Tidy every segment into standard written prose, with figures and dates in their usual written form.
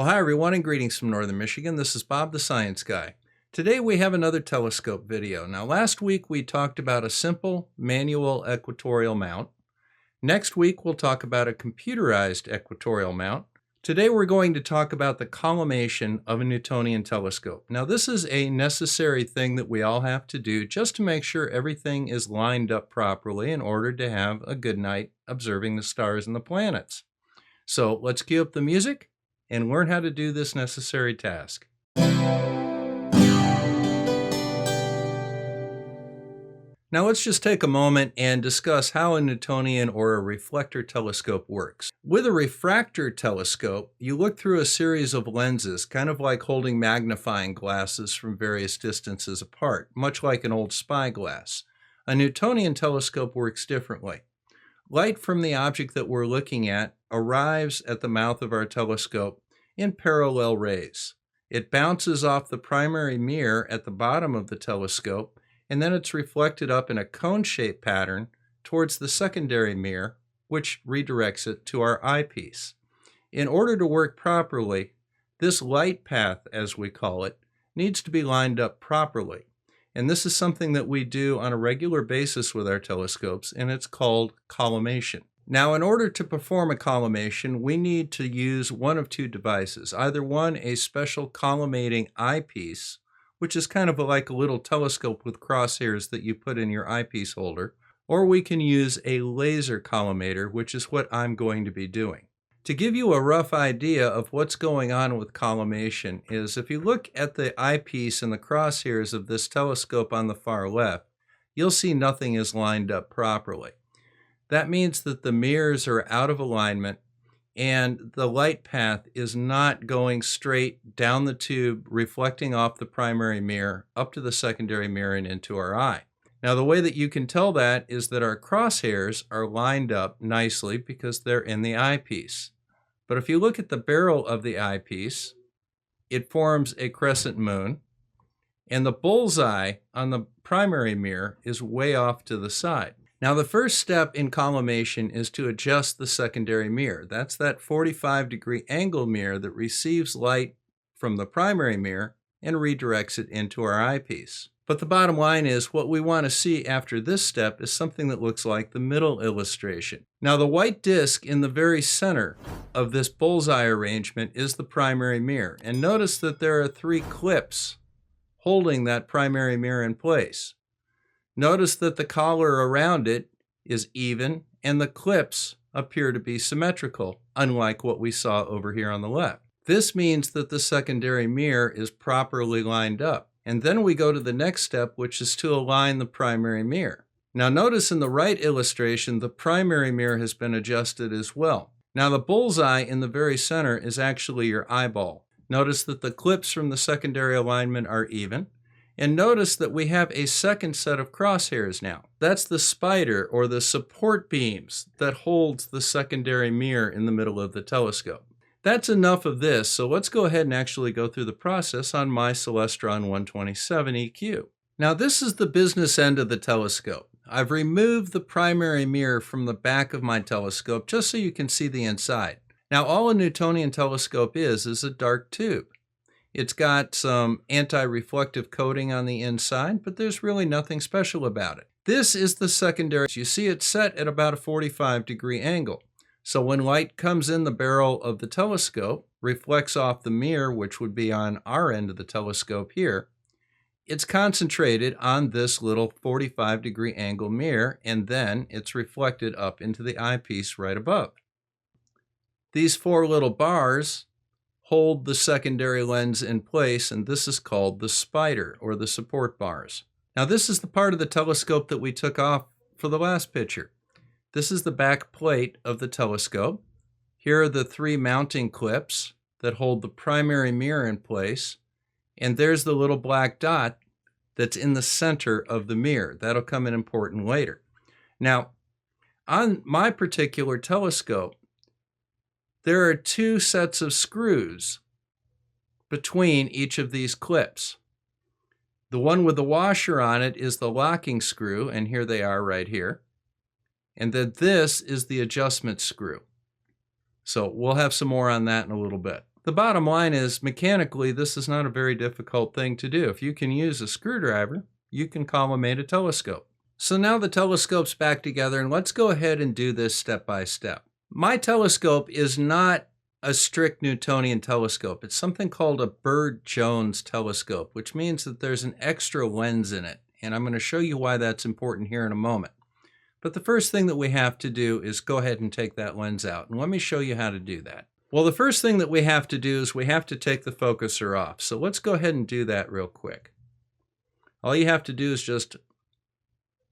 Well, hi everyone, and greetings from Northern Michigan. This is Bob the Science Guy. Today we have another telescope video. Now last week we talked about a simple manual equatorial mount. Next week we'll talk about a computerized equatorial mount. Today we're going to talk about the collimation of a Newtonian telescope. Now this is a necessary thing that we all have to do just to make sure everything is lined up properly in order to have a good night observing the stars and the planets. So let's cue up the music and learn how to do this necessary task. Now let's just take a moment and discuss how a Newtonian or a reflector telescope works. With a refractor telescope, you look through a series of lenses, kind of like holding magnifying glasses from various distances apart, much like an old spyglass. A Newtonian telescope works differently. Light from the object that we're looking at arrives at the mouth of our telescope in parallel rays. It bounces off the primary mirror at the bottom of the telescope, and then it's reflected up in a cone-shaped pattern towards the secondary mirror, which redirects it to our eyepiece. In order to work properly, this light path, as we call it, needs to be lined up properly. And this is something that we do on a regular basis with our telescopes, and it's called collimation. Now, in order to perform a collimation, we need to use one of two devices. Either one, a special collimating eyepiece, which is kind of like a little telescope with crosshairs that you put in your eyepiece holder, or we can use a laser collimator, which is what I'm going to be doing. To give you a rough idea of what's going on with collimation is if you look at the eyepiece and the crosshairs of this telescope on the far left, you'll see nothing is lined up properly. That means that the mirrors are out of alignment and the light path is not going straight down the tube, reflecting off the primary mirror, up to the secondary mirror and into our eye. Now the way that you can tell that is that our crosshairs are lined up nicely because they're in the eyepiece. But if you look at the barrel of the eyepiece, it forms a crescent moon, and the bullseye on the primary mirror is way off to the side. Now the first step in collimation is to adjust the secondary mirror. That's that 45-degree angle mirror that receives light from the primary mirror and redirects it into our eyepiece. But the bottom line is what we want to see after this step is something that looks like the middle illustration. Now the white disc in the very center of this bullseye arrangement is the primary mirror. And notice that there are 3 clips holding that primary mirror in place. Notice that the collar around it is even and the clips appear to be symmetrical, unlike what we saw over here on the left. This means that the secondary mirror is properly lined up. And then we go to the next step, which is to align the primary mirror. Now notice in the right illustration, the primary mirror has been adjusted as well. Now the bullseye in the very center is actually your eyeball. Notice that the clips from the secondary alignment are even. And notice that we have a second set of crosshairs now. That's the spider or the support beams that holds the secondary mirror in the middle of the telescope. That's enough of this, so let's go ahead and actually go through the process on my Celestron 127 EQ. Now this is the business end of the telescope. I've removed the primary mirror from the back of my telescope just so you can see the inside. Now all a Newtonian telescope is a dark tube. It's got some anti-reflective coating on the inside, but there's really nothing special about it. This is the secondary. You see it's set at about a 45-degree angle. So when light comes in the barrel of the telescope, reflects off the mirror, which would be on our end of the telescope here, it's concentrated on this little 45-degree angle mirror, and then it's reflected up into the eyepiece right above. These 4 little bars hold the secondary lens in place, and this is called the spider or the support bars. Now this is the part of the telescope that we took off for the last picture. This is the back plate of the telescope. Here are the 3 mounting clips that hold the primary mirror in place. And there's the little black dot that's in the center of the mirror. That'll come in important later. Now, on my particular telescope, there are 2 sets of screws between each of these clips. The one with the washer on it is the locking screw, and here they are right here. And then this is the adjustment screw. So we'll have some more on that in a little bit. The bottom line is, mechanically, this is not a very difficult thing to do. If you can use a screwdriver, you can collimate a telescope. So now the telescope's back together, and let's go ahead and do this step by step. My telescope is not a strict Newtonian telescope. It's something called a Bird-Jones telescope, which means that there's an extra lens in it. And I'm going to show you why that's important here in a moment. But the first thing that we have to do is go ahead and take that lens out. And let me show you how to do that. Well, the first thing that we have to do is we have to take the focuser off. So let's go ahead and do that real quick. All you have to do is just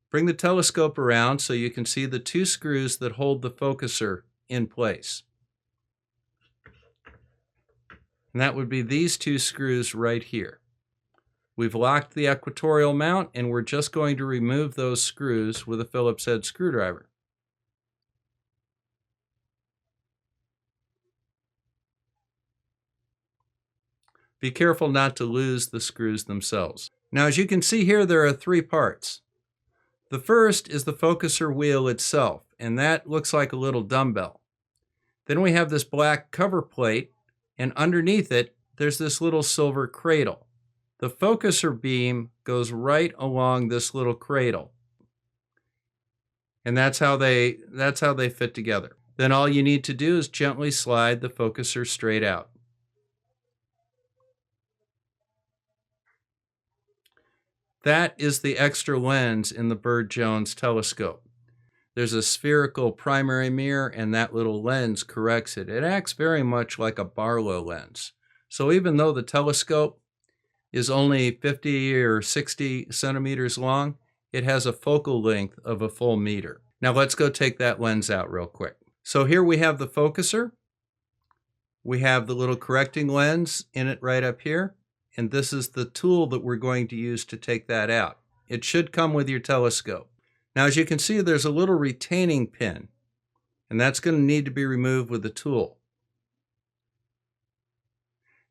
bring the telescope around so you can see the two screws that hold the focuser in place. And that would be these two screws right here. We've locked the equatorial mount, and we're just going to remove those screws with a Phillips head screwdriver. Be careful not to lose the screws themselves. Now, as you can see here, there are three parts. The first is the focuser wheel itself, and that looks like a little dumbbell. Then we have this black cover plate, and underneath it, there's this little silver cradle. The focuser beam goes right along this little cradle. And that's how they fit together. Then all you need to do is gently slide the focuser straight out. That is the extra lens in the Bird-Jones telescope. There's a spherical primary mirror, and that little lens corrects it. It acts very much like a Barlow lens. So even though the telescope is only 50 or 60 centimeters long, it has a focal length of a full meter. Now let's go take that lens out real quick. So here we have the focuser. We have the little correcting lens in it right up here. And this is the tool that we're going to use to take that out. It should come with your telescope. Now, as you can see, there's a little retaining pin, and that's going to need to be removed with the tool.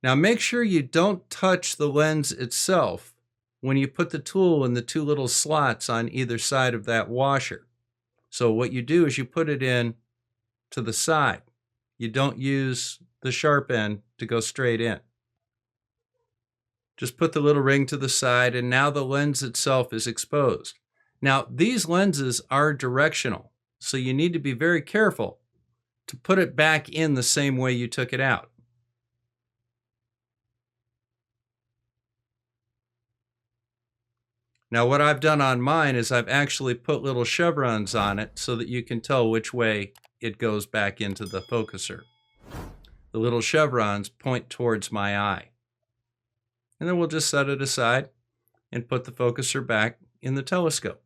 Now, make sure you don't touch the lens itself when you put the tool in the two little slots on either side of that washer. So what you do is you put it in to the side. You don't use the sharp end to go straight in. Just put the little ring to the side, and now the lens itself is exposed. Now, these lenses are directional, so you need to be very careful to put it back in the same way you took it out. Now, what I've done on mine is I've actually put little chevrons on it so that you can tell which way it goes back into the focuser. The little chevrons point towards my eye. And then we'll just set it aside and put the focuser back in the telescope.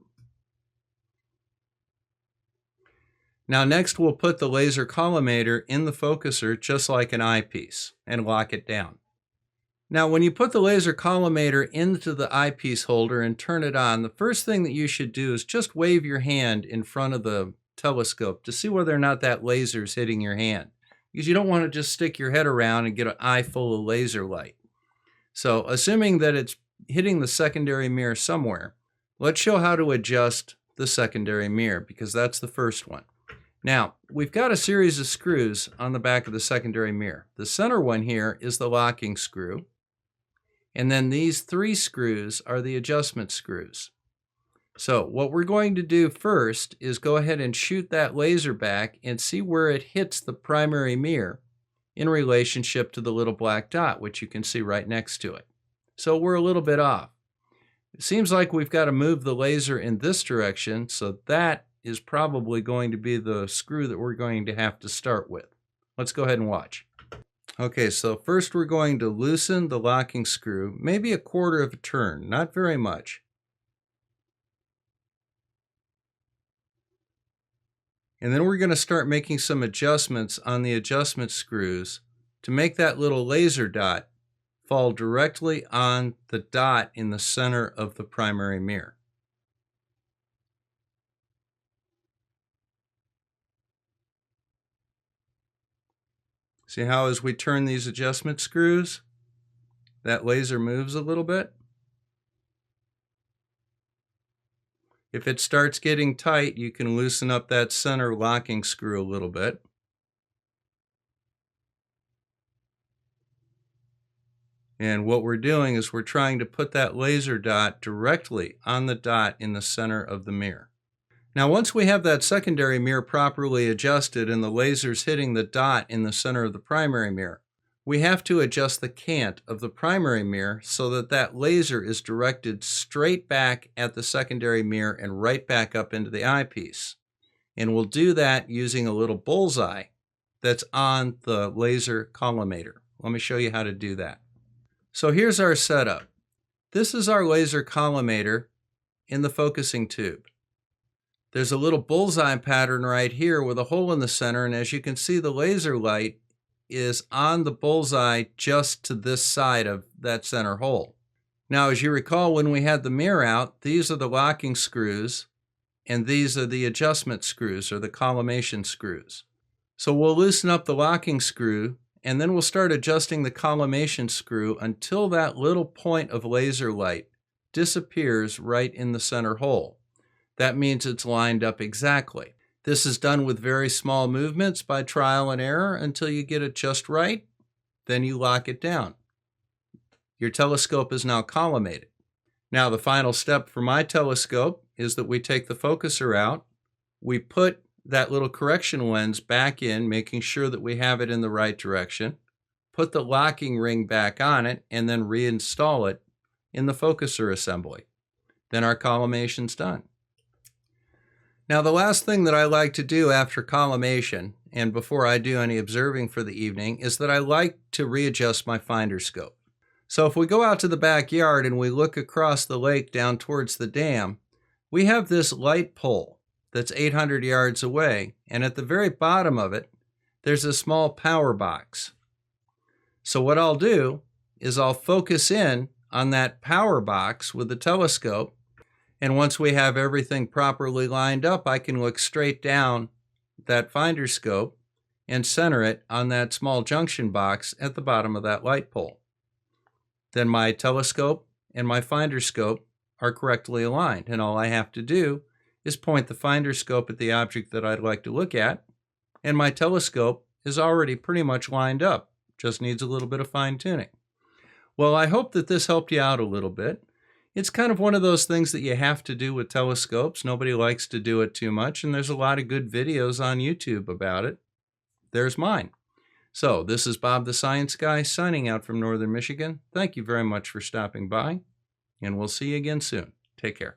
Now next we'll put the laser collimator in the focuser just like an eyepiece and lock it down. Now when you put the laser collimator into the eyepiece holder and turn it on, the first thing that you should do is just wave your hand in front of the telescope to see whether or not that laser is hitting your hand. Because you don't want to just stick your head around and get an eye full of laser light. So assuming that it's hitting the secondary mirror somewhere, let's show how to adjust the secondary mirror, because that's the first one. Now, we've got a series of screws on the back of the secondary mirror. The center one here is the locking screw, and then these three screws are the adjustment screws. So what we're going to do first is go ahead and shoot that laser back and see where it hits the primary mirror in relationship to the little black dot, which you can see right next to it. So we're a little bit off. It seems like we've got to move the laser in this direction, so that is probably going to be the screw that we're going to have to start with. Let's go ahead and watch. Okay, so first we're going to loosen the locking screw, maybe a quarter of a turn, not very much. And then we're going to start making some adjustments on the adjustment screws to make that little laser dot fall directly on the dot in the center of the primary mirror. See how as we turn these adjustment screws, that laser moves a little bit? If it starts getting tight, you can loosen up that center locking screw a little bit. And what we're doing is we're trying to put that laser dot directly on the dot in the center of the mirror. Now, once we have that secondary mirror properly adjusted and the laser's hitting the dot in the center of the primary mirror, we have to adjust the cant of the primary mirror so that that laser is directed straight back at the secondary mirror and right back up into the eyepiece. And we'll do that using a little bullseye that's on the laser collimator. Let me show you how to do that. So here's our setup. This is our laser collimator in the focusing tube. There's a little bullseye pattern right here with a hole in the center, and as you can see, the laser light is on the bullseye just to this side of that center hole. Now, as you recall, when we had the mirror out, these are the locking screws, and these are the adjustment screws, or the collimation screws. So we'll loosen up the locking screw, and then we'll start adjusting the collimation screw until that little point of laser light disappears right in the center hole. That means it's lined up exactly. This is done with very small movements by trial and error until you get it just right. Then you lock it down. Your telescope is now collimated. Now, the final step for my telescope is that we take the focuser out. We put that little correction lens back in, making sure that we have it in the right direction. Put the locking ring back on it, and then reinstall it in the focuser assembly. Then our collimation's done. Now, the last thing that I like to do after collimation, and before I do any observing for the evening, is that I like to readjust my finder scope. So if we go out to the backyard and we look across the lake down towards the dam, we have this light pole that's 800 yards away, and at the very bottom of it, there's a small power box. So what I'll do is I'll focus in on that power box with the telescope, and once we have everything properly lined up, I can look straight down that finder scope and center it on that small junction box at the bottom of that light pole. Then my telescope and my finder scope are correctly aligned, and all I have to do is point the finder scope at the object that I'd like to look at, and my telescope is already pretty much lined up, just needs a little bit of fine-tuning. Well, I hope that this helped you out a little bit. It's kind of one of those things that you have to do with telescopes. Nobody likes to do it too much, and there's a lot of good videos on YouTube about it. There's mine. So, this is Bob the Science Guy signing out from Northern Michigan. Thank you very much for stopping by, and we'll see you again soon. Take care.